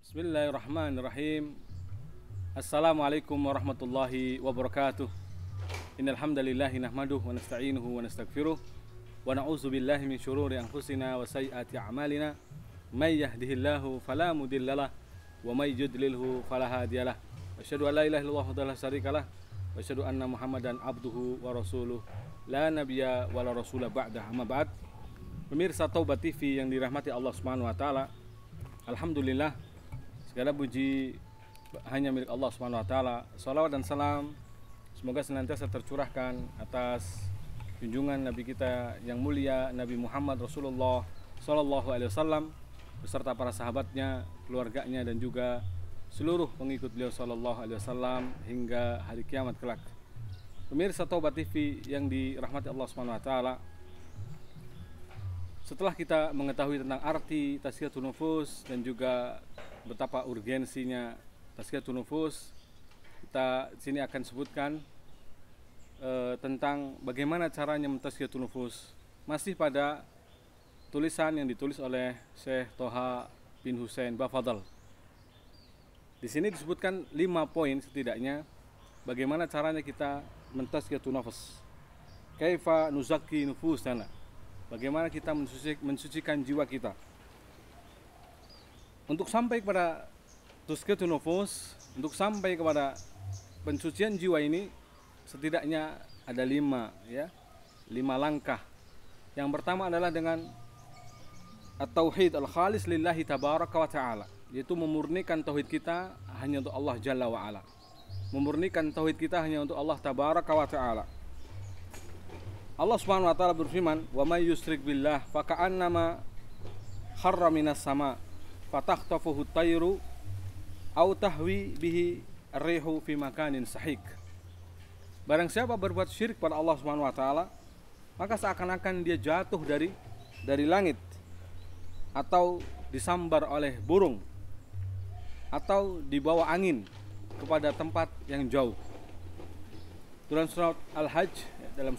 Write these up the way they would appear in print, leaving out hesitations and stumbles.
Bismillahirrahmanirrahim. Assalamualaikum warahmatullahi wabarakatuh. Innal hamdalillahi nahmaduhu wa nasta'inuhu wa nastaghfiruh wa na'udzu billahi min syururi anfusina wa sayyiati a'malina. May yahdihillahu fala mudhillalah wa may yudlilhu fala hadiyalah. Asyhadu an la ilaha illallah wahdahu la syarikalah wa asyhadu anna Muhammadan abduhu wa rasuluh. La nabiyya wa la rasula ba'da. Amma ba'd. Pemirsa Taubat TV yang dirahmati Allah Subhanahu wa taala. Alhamdulillah, segala puji hanya milik Allah Subhanahu wa taala. Shalawat dan salam semoga senantiasa tercurahkan atas junjungan Nabi kita yang mulia, Nabi Muhammad Rasulullah sallallahu alaihi wasallam beserta para sahabatnya, keluarganya dan juga seluruh pengikut beliau sallallahu alaihi wasallam hingga hari kiamat kelak. Pemirsa Taubat TV yang dirahmati Allah Subhanahu wa taala, setelah kita mengetahui tentang arti tazkiyatun nufus dan juga betapa urgensinya tazkiyatun nufus, kita di sini akan sebutkan tentang bagaimana caranya mentazkiyatun nufus, masih pada tulisan yang ditulis oleh Syekh Toha bin Husain Bafadal. Di sini disebutkan 5 poin setidaknya bagaimana caranya kita mentazkiyatun nufus. Kaifa nuzakki nufusana, bagaimana kita mensucikan jiwa kita. Untuk sampai kepada tazkiyatun nufus, untuk sampai kepada pensucian jiwa ini setidaknya ada 5 langkah. Yang pertama adalah dengan at-tauhid al-khalis lillahi tabaraka wa ta'ala, yaitu memurnikan tauhid kita hanya untuk Allah Jalla wa ala. Memurnikan tauhid kita hanya untuk Allah tabaraka wa ta'ala. Allah Subhanahu wa taala berfirman, "Wa may yusyrik billah faka'annama kharra minas sama fatakhtafuhu at-tayru aw tahwi bihi ar-rihu fi makanin sahik." Barang siapa berbuat syirik pada Allah Subhanahu wa taala, maka seakan-akan dia jatuh dari langit, atau disambar oleh burung, atau dibawa angin kepada tempat yang jauh. Dalam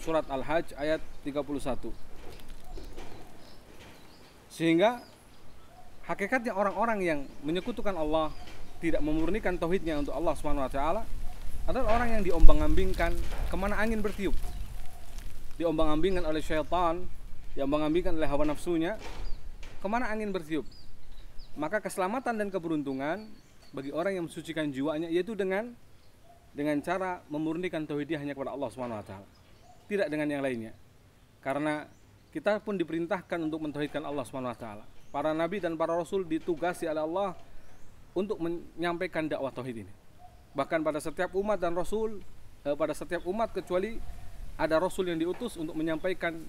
surat Al-Hajj ayat 31. Sehingga hakikatnya orang-orang yang menyekutukan Allah, tidak memurnikan tauhidnya untuk Allah Subhanahu wa taala, adalah orang yang diombang-ambingkan kemana angin bertiup. Diombang-ambingkan oleh syaitan, diombang-ambingkan oleh hawa nafsunya kemana angin bertiup. Maka keselamatan dan keberuntungan bagi orang yang mensucikan jiwanya yaitu dengan cara memurnikan tauhidnya hanya kepada Allah Subhanahu wa taala, tidak dengan yang lainnya. Karena kita pun diperintahkan untuk mentauhidkan Allah Subhanahu wa taala. Para nabi dan para rasul ditugasi oleh Allah untuk menyampaikan dakwah tauhid ini. Bahkan pada setiap umat dan rasul, pada setiap umat kecuali ada rasul yang diutus untuk menyampaikan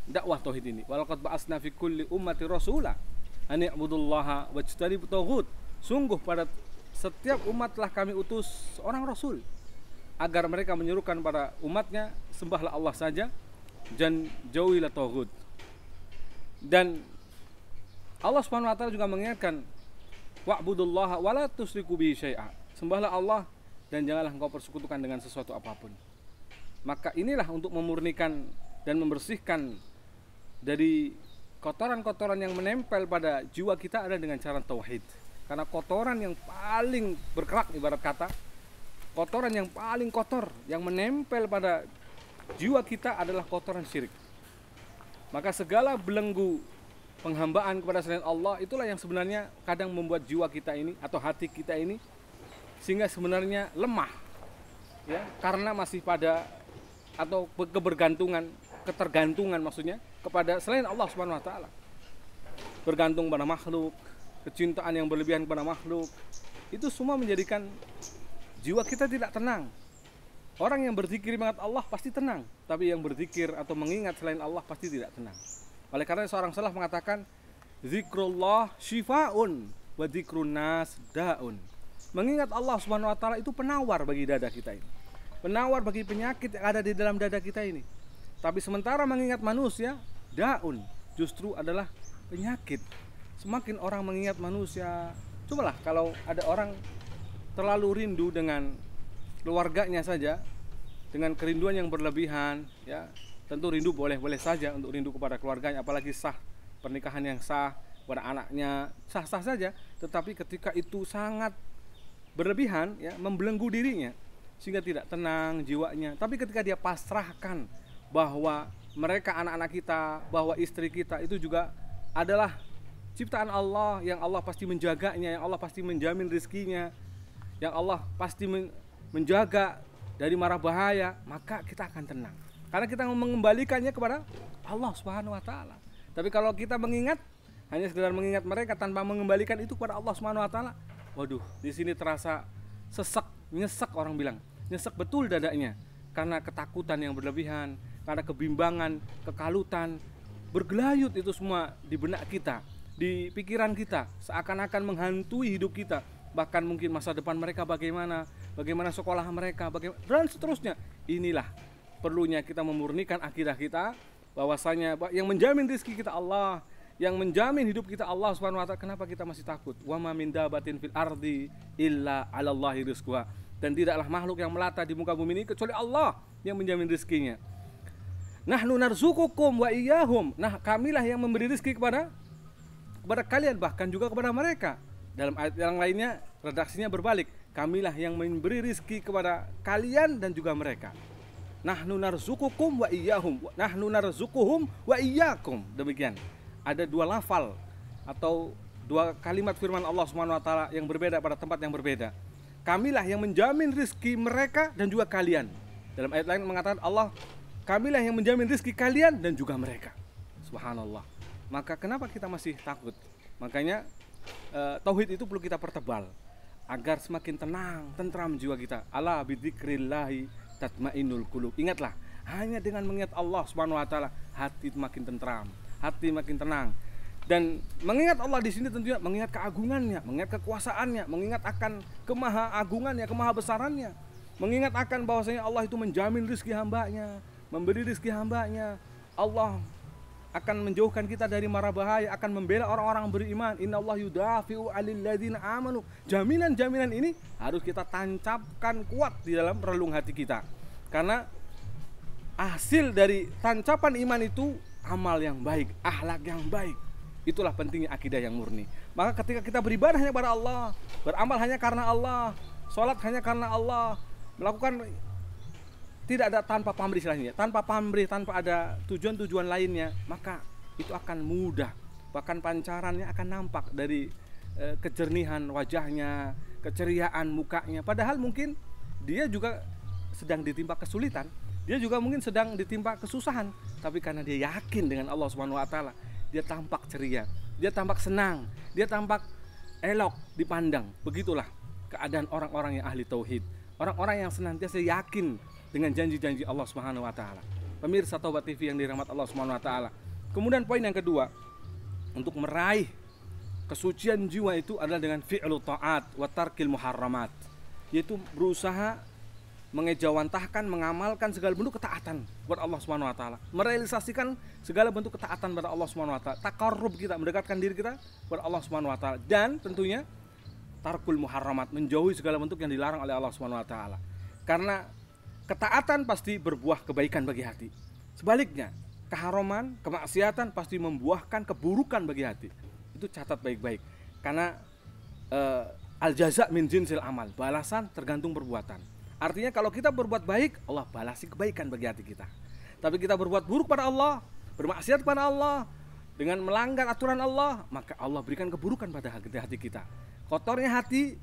dakwah tauhid ini. Walaqad ba'atsna fi kulli ummati rasula an i'budullaha wajtanibut taghut. Sungguh pada setiap umat telah kami utus seorang rasul agar mereka menyerukan pada umatnya, sembahlah Allah saja dan jauhilah taghut. Dan Allah Subhanahu wa taala juga mengingatkan, wa'budullaha wa la tusyriku bihi syai'a. Sembahlah Allah dan janganlah engkau persekutukan dengan sesuatu apapun. Maka inilah untuk memurnikan dan membersihkan dari kotoran-kotoran yang menempel pada jiwa kita adalah dengan cara tauhid. Karena kotoran yang paling berkerak, ibarat kata, kotoran yang paling kotor yang menempel pada jiwa kita adalah kotoran syirik. Maka segala belenggu penghambaan kepada selain Allah itulah yang sebenarnya kadang membuat jiwa kita ini atau hati kita ini sehingga sebenarnya lemah, ya, karena masih pada atau ketergantungan maksudnya kepada selain Allah Subhanahu wa taala. Bergantung pada makhluk, kecintaan yang berlebihan kepada makhluk, itu semua menjadikan jiwa kita tidak tenang. Orang yang berzikir mengingat Allah pasti tenang, tapi yang berzikir atau mengingat selain Allah pasti tidak tenang. Oleh karena seorang salaf mengatakan, zikrullah syifaun wa zikrun nas daun. Mengingat Allah Subhanahu wa taala itu penawar bagi dada kita ini, penawar bagi penyakit yang ada di dalam dada kita ini. Tapi sementara mengingat manusia, daun, justru adalah penyakit. Semakin orang mengingat manusia, cobalah kalau ada orang terlalu rindu dengan keluarganya saja, dengan kerinduan yang berlebihan, ya, tentu rindu boleh-boleh saja untuk rindu kepada keluarganya, apalagi sah, pernikahan yang sah, kepada anaknya, sah-sah saja. Tetapi ketika itu sangat berlebihan, ya, membelenggu dirinya sehingga tidak tenang jiwanya. Tapi ketika dia pasrahkan bahwa mereka anak-anak kita, bahwa istri kita itu juga adalah ciptaan Allah, yang Allah pasti menjaganya, yang Allah pasti menjamin rezekinya, yang Allah pasti menjaga dari mara bahaya, maka kita akan tenang. Karena kita mengembalikannya kepada Allah Subhanahu wa taala. Tapi kalau kita hanya sekedar mengingat mereka tanpa mengembalikan itu kepada Allah Subhanahu wa taala, waduh, di sini terasa sesek, nyesek, orang bilang. Nyesek betul dadanya karena ketakutan yang berlebihan, karena kebimbangan, kekalutan, bergelayut itu semua di benak kita, di pikiran kita, seakan-akan menghantui hidup kita. Bahkan mungkin masa depan mereka bagaimana sekolah mereka, dan seterusnya. Inilah perlunya kita memurnikan akidah kita, bahwasanya yang menjamin rezeki kita Allah, yang menjamin hidup kita Allah Subhanahu wa taala. Kenapa kita masih takut? Wa ma min dabatin fil ardi illa 'alallahi rizquha. Dan tidaklah makhluk yang melata di muka bumi ini kecuali Allah yang menjamin rezekinya. Nahnu narzuqukum wa iyyahum. Nah, kamilah yang memberi rezeki kepada kalian, bahkan juga kepada mereka. Dalam ayat yang lainnya redaksinya berbalik. Kamilah yang memberi rezeki kepada kalian dan juga mereka. Nahnu narzuqukum wa iyyahum. Nahnu narzuquhum wa iyyakum. Demikian. Ada dua lafal atau dua kalimat firman Allah Subhanahu wa taala yang berbeda pada tempat yang berbeda. Kamilah yang menjamin rezeki mereka dan juga kalian. Dalam ayat lain mengatakan Allah, kamilah yang menjamin rezeki kalian dan juga mereka. Subhanallah. Maka kenapa kita masih takut? Makanya tauhid itu perlu kita pertebal agar semakin tenang, tentram jiwa kita. Ala bidzikrillahi tatmainnul qulub. Ingatlah, hanya dengan mengingat Allah Subhanahu wa taala hati makin tentram, hati makin tenang. Dan mengingat Allah di sini tentunya mengingat keagungannya, mengingat kekuasaannya, mengingat akan kemahaagungannya, kemahabesarannya, mengingat akan bahwasanya Allah itu menjamin rezeki hambanya, memberi rezeki hambanya. Allah akan menjauhkan kita dari mara bahaya, akan membela orang-orang beriman. Innallaha yudafi'u 'alil ladzina amanu. Jaminan-jaminan ini harus kita tancapkan kuat di dalam relung hati kita. Karena hasil dari tancapan iman itu amal yang baik, akhlak yang baik. Itulah pentingnya akidah yang murni. Maka ketika kita beribadah hanya pada Allah, beramal hanya karena Allah, sholat hanya karena Allah, melakukan tidak ada tanpa pamrih istilahnya, tanpa pamrih, tanpa ada tujuan-tujuan lainnya, maka itu akan mudah. Bahkan pancarannya akan nampak dari kejernihan wajahnya, keceriaan mukanya. Padahal mungkin dia juga sedang ditimpa kesulitan, dia juga mungkin sedang ditimpa kesusahan, tapi karena dia yakin dengan Allah Subhanahu wa taala, dia tampak ceria, dia tampak senang, dia tampak elok dipandang. Begitulah keadaan orang-orang yang ahli tauhid, orang-orang yang senantiasa yakin dengan janji-janji Allah Subhanahu wa taala. Pemirsa Tobat TV yang dirahmati Allah Subhanahu wa taala. Kemudian poin yang kedua, untuk meraih kesucian jiwa itu adalah dengan fi'lu ta'at wa tarkil muharramat, yaitu berusaha mengejawantahkan, mengamalkan segala bentuk ketaatan kepada Allah Subhanahu wa taala, merealisasikan segala bentuk ketaatan kepada Allah Subhanahu wa taala, taqarrub kita, mendekatkan diri kita kepada Allah Subhanahu wa taala, dan tentunya tarkul muharramat, menjauhi segala bentuk yang dilarang oleh Allah Subhanahu wa taala. Karena ketaatan pasti berbuah kebaikan bagi hati. Sebaliknya, keharaman, kemaksiatan pasti membuahkan keburukan bagi hati. Itu catat baik-baik. Karena al jaza min jinsil amal, balasan tergantung perbuatan. Artinya kalau kita berbuat baik, Allah balasi kebaikan bagi hati kita. Tapi kita berbuat buruk pada Allah, bermaksiat pada Allah, dengan melanggar aturan Allah, maka Allah berikan keburukan pada hati kita. Kotornya hati,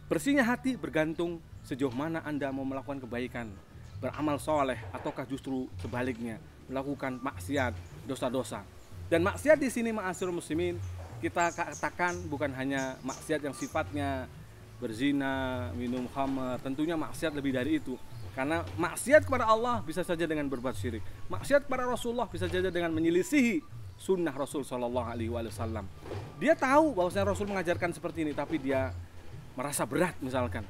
bersihnya hati bergantung sejauh mana Anda mau melakukan kebaikan, beramal soleh, ataukah justru sebaliknya melakukan maksiat, dosa-dosa. Dan maksiat di sini ma'asyiral muslimin, kita katakan bukan hanya maksiat yang sifatnya berzina, minum khamr, tentunya maksiat lebih dari itu. Karena maksiat kepada Allah bisa saja dengan berbuat syirik, maksiat kepada Rasulullah bisa saja dengan menyelisihi sunnah Rasul Shallallahu Alaihi Wasallam. Dia tahu bahwasanya Rasul mengajarkan seperti ini, tapi dia merasa berat, misalkan,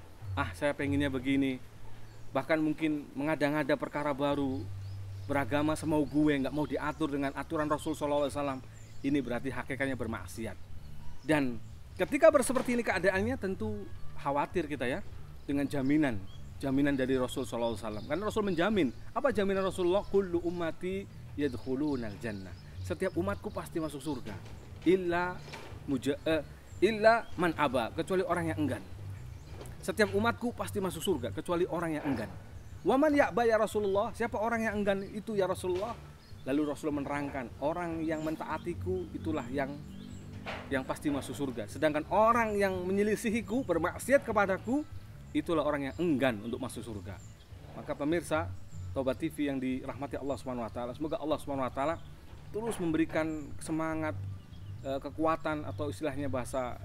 saya pengennya begini, bahkan mungkin mengada-ngada perkara baru, beragama semau gue, nggak mau diatur dengan aturan Rasul Shallallahu Alaihi Wasallam. Ini berarti hakikatnya bermaksiat. Dan ketika seperti ini keadaannya, tentu khawatir kita ya dengan jaminan dari Rasul Sallallahu Alaihi Wasallam. Karena Rasul menjamin, apa jaminan Rasulullah? Kullu ummati yadkhulunal jannah. Setiap umatku pasti masuk surga. illa illa man aba, kecuali orang yang enggan. Setiap umatku pasti masuk surga kecuali orang yang enggan. Waman ya'ba ya Rasulullah, siapa orang yang enggan itu ya Rasulullah? Lalu Rasulullah menerangkan, orang yang mentaatiku itulah yang pasti masuk surga. Sedangkan orang yang menyelisihiku, bermaksiat kepadaku, itulah orang yang enggan untuk masuk surga. Maka pemirsa Tobat TV yang dirahmati Allah SWT, semoga Allah SWT terus memberikan semangat, kekuatan, atau istilahnya bahasa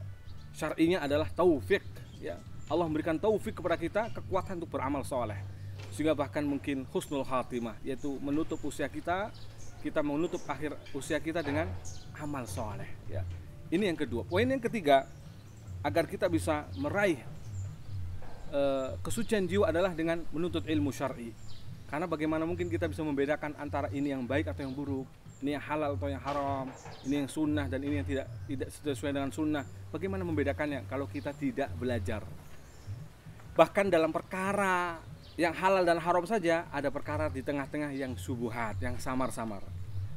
syar'inya adalah taufik, ya. Allah memberikan taufik kepada kita, kekuatan untuk beramal soleh, sehingga bahkan mungkin husnul khatimah, yaitu menutup usia kita menutup akhir usia kita dengan amal soleh, ya. Ini yang kedua. Poin yang ketiga, agar kita bisa meraih kesucian jiwa adalah dengan menuntut ilmu syar'i. Karena bagaimana mungkin kita bisa membedakan antara ini yang baik atau yang buruk, ini yang halal atau yang haram, ini yang sunnah dan ini yang tidak sesuai dengan sunnah. Bagaimana membedakannya kalau kita tidak belajar? Bahkan dalam perkara yang halal dan haram saja ada perkara di tengah-tengah yang subuhat, yang samar-samar.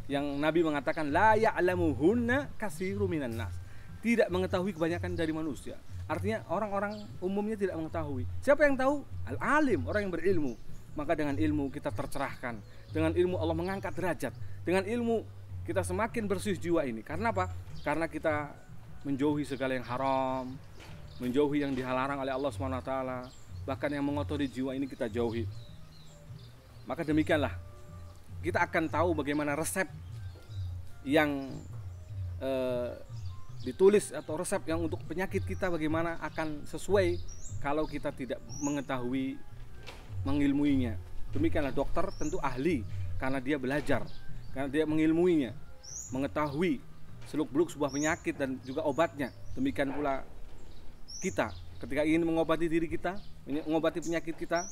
Yang Nabi mengatakan la ya'lamuhunna katsirun minan nas. Tidak mengetahui kebanyakan dari manusia. Artinya orang-orang umumnya tidak mengetahui. Siapa yang tahu? Al-alim, orang yang berilmu. Maka dengan ilmu kita tercerahkan. Dengan ilmu Allah mengangkat derajat. Dengan ilmu kita semakin bersih jiwa ini. Karena apa? Karena kita menjauhi segala yang haram, menjauhi yang dilarang oleh Allah SWT, bahkan yang mengotori jiwa ini kita jauhi. Maka demikianlah kita akan tahu bagaimana resep yang ditulis atau resep yang untuk penyakit kita bagaimana akan sesuai kalau kita tidak mengetahui, mengilmuinya. Demikianlah dokter tentu ahli karena dia belajar, karena dia mengilmuinya, mengetahui seluk-beluk sebuah penyakit dan juga obatnya. Demikian pula kita ketika ingin mengobati diri kita, mengobati penyakit kita,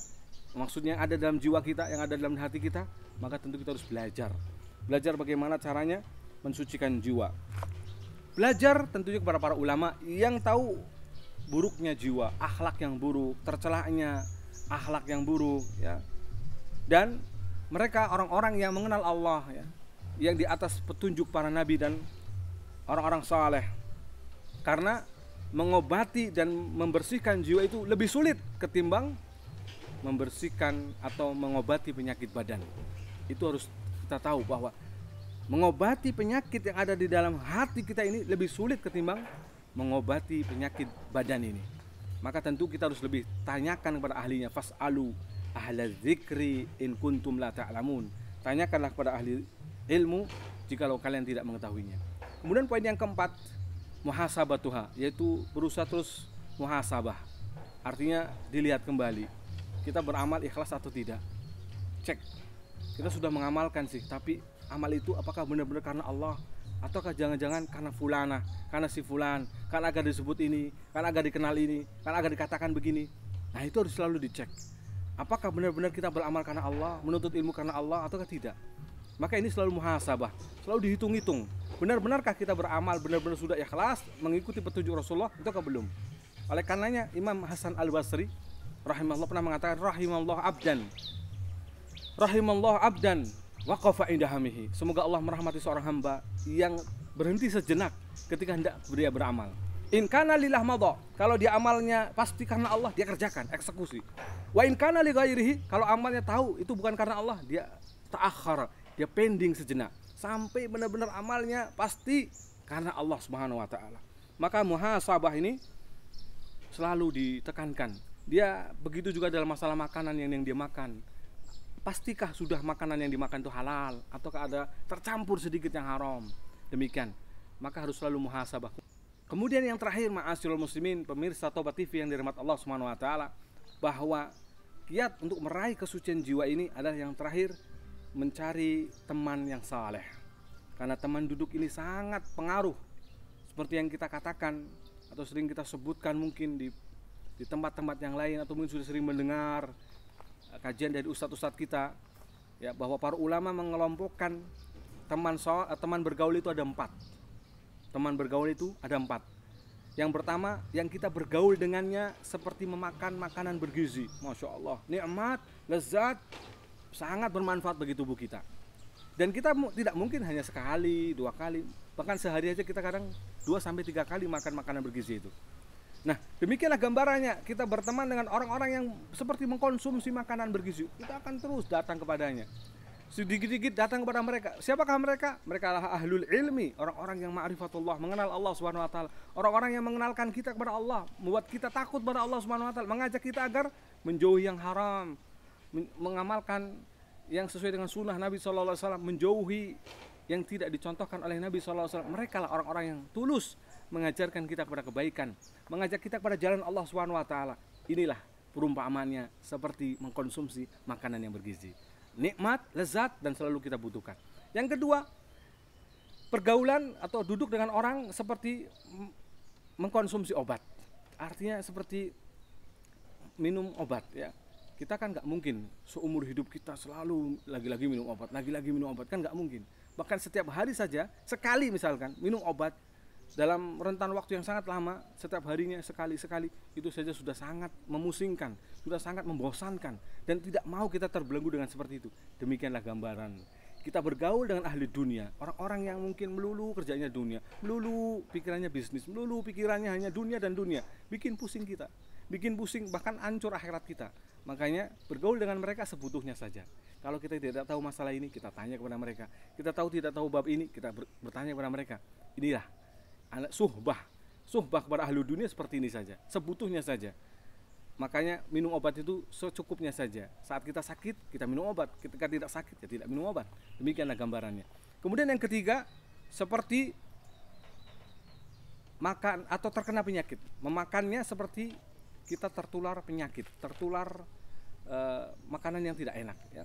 maksudnya ada dalam jiwa kita, yang ada dalam hati kita, maka tentu kita harus belajar bagaimana caranya mensucikan jiwa. Belajar tentunya kepada para ulama yang tahu buruknya jiwa, akhlak yang buruk, tercelanya akhlak yang buruk, ya. Dan mereka orang-orang yang mengenal Allah, ya, yang di atas petunjuk para nabi dan orang-orang saleh. Karena mengobati dan membersihkan jiwa itu lebih sulit ketimbang membersihkan atau mengobati penyakit badan. Itu harus kita tahu bahwa mengobati penyakit yang ada di dalam hati kita ini lebih sulit ketimbang mengobati penyakit badan ini. Maka tentu kita harus lebih tanyakan kepada ahlinya. Fas'alu ahla dzikri in kuntum la ta'lamun. Tanyakanlah kepada ahli ilmu jikalau kalian tidak mengetahuinya. Kemudian poin yang keempat, muhasabatuha, yaitu berusaha terus muhasabah. Artinya dilihat kembali, kita beramal ikhlas atau tidak. Cek, kita sudah mengamalkan sih, tapi amal itu apakah benar-benar karena Allah, ataukah jangan-jangan karena fulana, karena si fulan, karena agar disebut ini, karena agar dikenal ini, karena agar dikatakan begini. Nah, itu harus selalu dicek. Apakah benar-benar kita beramal karena Allah, menuntut ilmu karena Allah, ataukah tidak? Maka ini selalu muhasabah, selalu dihitung-hitung. Benar-benarkah kita beramal, benar-benar sudah ikhlas mengikuti petunjuk Rasulullah, ataukah belum? Oleh karenanya Imam Hasan Al-Basri rahimahullah pernah mengatakan, rahimallahu abdan waqafa indahamihi. Semoga Allah merahmati seorang hamba yang berhenti sejenak ketika hendak dia beramal. In kana lillah madha, kalau dia amalnya pasti karena Allah, dia kerjakan, eksekusi. Wa in kana li ghairihi, kalau amalnya tahu itu bukan karena Allah, dia ta'akhkhar, dia pending sejenak sampai benar-benar amalnya pasti karena Allah Subhanahu wa taala. Maka muhasabah ini selalu ditekankan. Dia begitu juga dalam masalah makanan yang dia makan. Pastikah sudah makanan yang dimakan itu halal ataukah ada tercampur sedikit yang haram? Demikian. Maka harus selalu muhasabah. Kemudian yang terakhir, ma'asyiral muslimin, pemirsa Tobat TV yang dirahmati Allah Subhanahu wa taala, bahwa kiat untuk meraih kesucian jiwa ini adalah yang terakhir, mencari teman yang saleh. Karena teman duduk ini sangat pengaruh. Seperti yang kita katakan atau sering kita sebutkan mungkin di tempat-tempat yang lain, atau mungkin sudah sering mendengar kajian dari ustadz-ustadz kita, ya, bahwa para ulama mengelompokkan teman bergaul itu ada 4. Teman bergaul itu ada 4. Yang pertama, yang kita bergaul dengannya seperti memakan makanan bergizi, masya Allah, nikmat, lezat, sangat bermanfaat bagi tubuh kita. Dan kita tidak mungkin hanya sekali, 2 kali, bahkan sehari aja kita kadang 2 sampai 3 kali makan makanan bergizi itu. Nah, demikianlah gambarannya. Kita berteman dengan orang-orang yang seperti mengkonsumsi makanan bergizi, kita akan terus datang kepadanya. Sedikit-sedikit datang kepada mereka. Siapakah mereka? Mereka adalah ahlul ilmi, orang-orang yang ma'rifatullah, mengenal Allah Subhanahu wa taala. Orang-orang yang mengenalkan kita kepada Allah, membuat kita takut pada Allah Subhanahu wa taala, mengajak kita agar menjauhi yang haram, mengamalkan yang sesuai dengan sunnah Nabi sallallahu alaihi wasallam, menjauhi yang tidak dicontohkan oleh Nabi sallallahu alaihi wasallam. Mereka lah orang-orang yang tulus mengajarkan kita kepada kebaikan, mengajak kita kepada jalan Allah Subhanahu wa taala. Inilah perumpamaannya seperti mengkonsumsi makanan yang bergizi. Nikmat, lezat, dan selalu kita butuhkan. Yang kedua, pergaulan atau duduk dengan orang seperti mengkonsumsi obat. Artinya seperti minum obat, ya. Kita kan nggak mungkin seumur hidup kita selalu lagi-lagi minum obat, lagi-lagi minum obat, kan nggak mungkin. Bahkan setiap hari saja, sekali misalkan minum obat dalam rentan waktu yang sangat lama, setiap harinya sekali-sekali, itu saja sudah sangat memusingkan, sudah sangat membosankan, dan tidak mau kita terbelenggu dengan seperti itu. Demikianlah gambaran. Kita bergaul dengan ahli dunia, orang-orang yang mungkin melulu kerjanya dunia, melulu pikirannya bisnis, melulu pikirannya hanya dunia dan dunia, bikin pusing kita, bikin pusing, bahkan hancur akhirat kita. Makanya bergaul dengan mereka sebutuhnya saja. Kalau kita tidak tahu masalah ini, kita tanya kepada mereka. Kita tidak tahu bab ini, kita bertanya kepada mereka. Inilah suhbah kepada ahli dunia seperti ini saja, sebutuhnya saja. Makanya minum obat itu secukupnya saja. Saat kita sakit, kita minum obat. Ketika tidak sakit, ya tidak minum obat. Demikianlah gambarannya. Kemudian yang ketiga, seperti makan atau terkena penyakit. Memakannya seperti kita tertular penyakit, tertular makanan yang tidak enak, ya.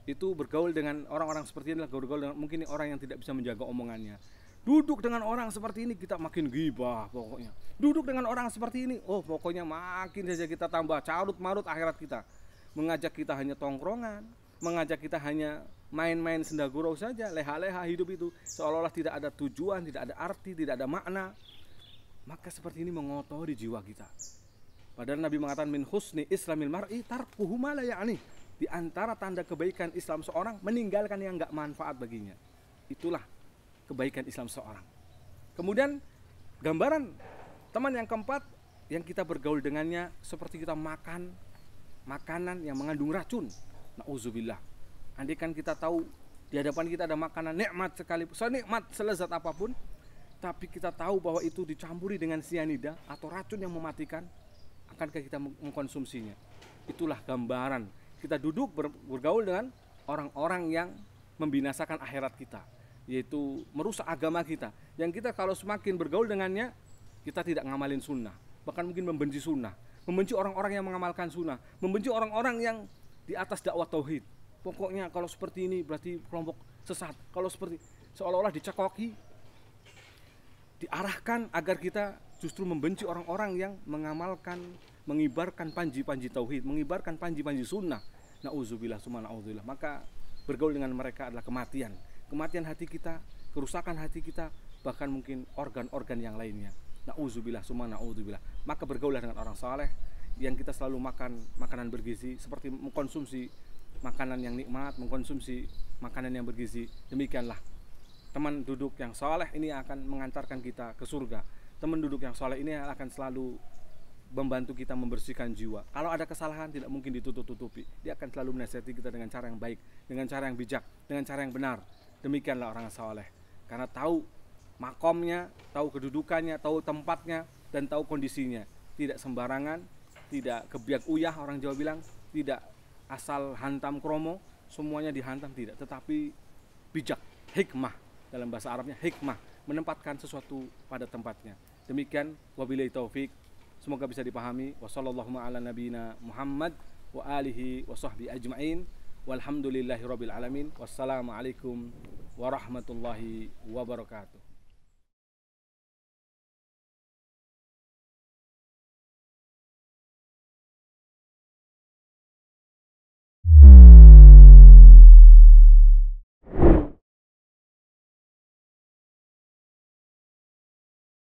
Itu bergaul dengan orang-orang seperti ini, bergaul dengan mungkin orang yang tidak bisa menjaga omongannya. Duduk dengan orang seperti ini kita makin gibah pokoknya. Duduk dengan orang seperti ini, oh pokoknya makin saja kita tambah carut marut akhirat kita. Mengajak kita hanya tongkrongan, mengajak kita hanya main-main senda gurau saja, leha-leha hidup itu, seolah-olah tidak ada tujuan, tidak ada arti, tidak ada makna. Maka seperti ini mengotori jiwa kita. Padahal Nabi mengatakan min husni islamil mar'i tarkuhu ma la ya'ni. Di antara tanda kebaikan Islam seorang meninggalkan yang enggak manfaat baginya. Itulah kebaikan Islam seorang. Kemudian gambaran teman yang keempat, yang kita bergaul dengannya seperti kita makan makanan yang mengandung racun. Nauzubillah. Andai kan kita tahu di hadapan kita ada makanan nikmat sekali, senikmat selezat apapun, tapi kita tahu bahwa itu dicampuri dengan sianida atau racun yang mematikan, akankah kita mengkonsumsinya? Itulah gambaran kita duduk bergaul dengan orang-orang yang membinasakan akhirat kita, yaitu merusak agama kita. Yang kita kalau semakin bergaul dengannya, kita tidak ngamalin sunnah, bahkan mungkin membenci sunnah, membenci orang-orang yang mengamalkan sunnah, membenci orang-orang yang di atas dakwah tauhid. Pokoknya kalau seperti ini berarti kelompok sesat. Kalau seperti seolah-olah dicekoki, diarahkan agar kita justru membenci orang-orang yang mengamalkan, mengibarkan panji-panji tauhid, mengibarkan panji-panji sunnah. Nauzubillah summa nauzubillah. Maka bergaul dengan mereka adalah kematian. Kematian hati kita, kerusakan hati kita, bahkan mungkin organ-organ yang lainnya. Nauzubillah summa nauzubillah. Maka bergaulah dengan orang saleh yang kita selalu makan makanan bergizi, seperti mengkonsumsi makanan yang nikmat, mengkonsumsi makanan yang bergizi. Demikianlah teman duduk yang saleh ini akan mengantarkan kita ke surga. Teman duduk yang saleh ini akan selalu membantu kita membersihkan jiwa. Kalau ada kesalahan tidak mungkin ditutup-tutupi. Dia akan selalu menasihati kita dengan cara yang baik, dengan cara yang bijak, dengan cara yang benar. Demikianlah orang saleh. Karena tahu makomnya, tahu kedudukannya, tahu tempatnya, dan tahu kondisinya. Tidak sembarangan, tidak kebiak uyah, orang Jawa bilang, tidak asal hantam kromo, semuanya dihantam, tidak, tetapi bijak, hikmah. Dalam bahasa Arabnya hikmah, menempatkan sesuatu pada tempatnya. Demikian, wabillahi taufik. Semoga bisa dipahami. Wassallallahu ala nabiyina Muhammad wa alihi wa sahbihi ajma'in. Walhamdulillahi rabbil alamin. Wassalamualaikum warahmatullahi wabarakatuh.